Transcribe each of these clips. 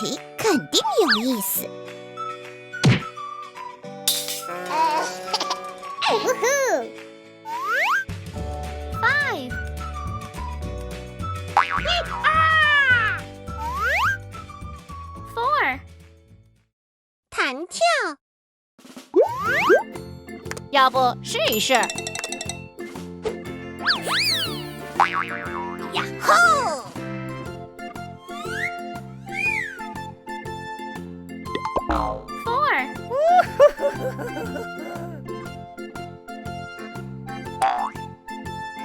嘿，肯定有意思。呜呼 5 4弹跳，要不试一试？呀吼！ 4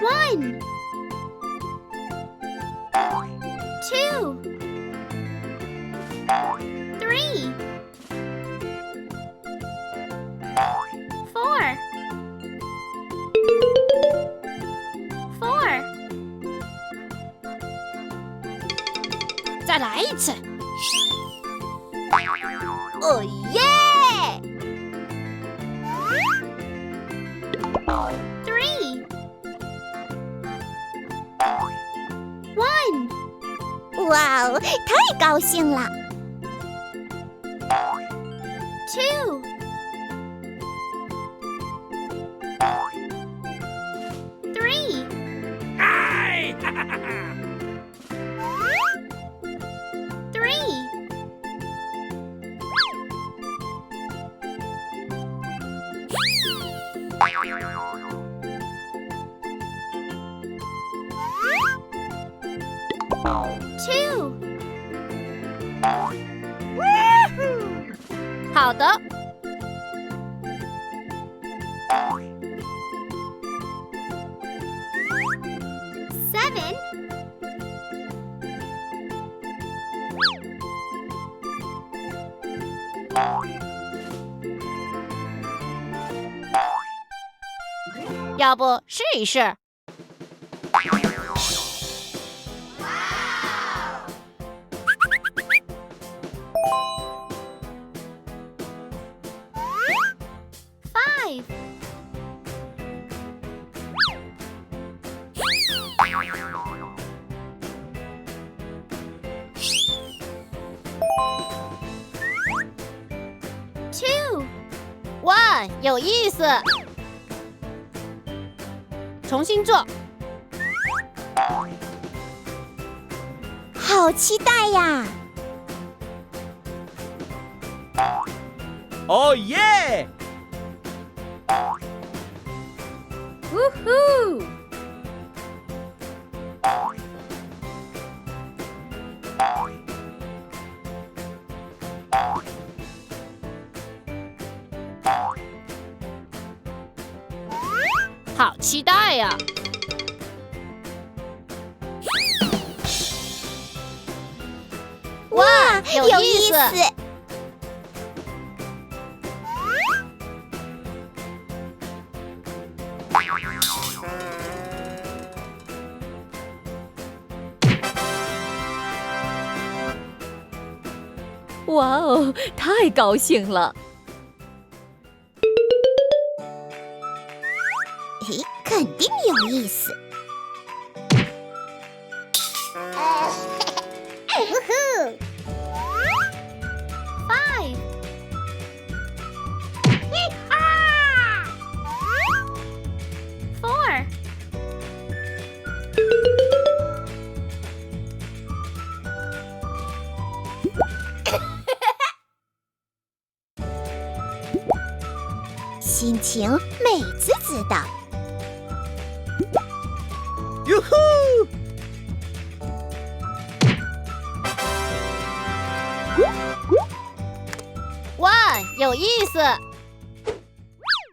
1 2 3 4 4再来一次！哦耶！ 3 1哇哦，太高兴了！ 2 3 3 2好的。7 要不试一试？ 5 2 1有意思。重新做。好期待呀！哦耶！呜呼！好期待呀！哇，有意思！哇哦，太高兴了！嘿，肯定有意思。呜呼！ 5 4 心情美滋滋的。哟呼！哇，有意思！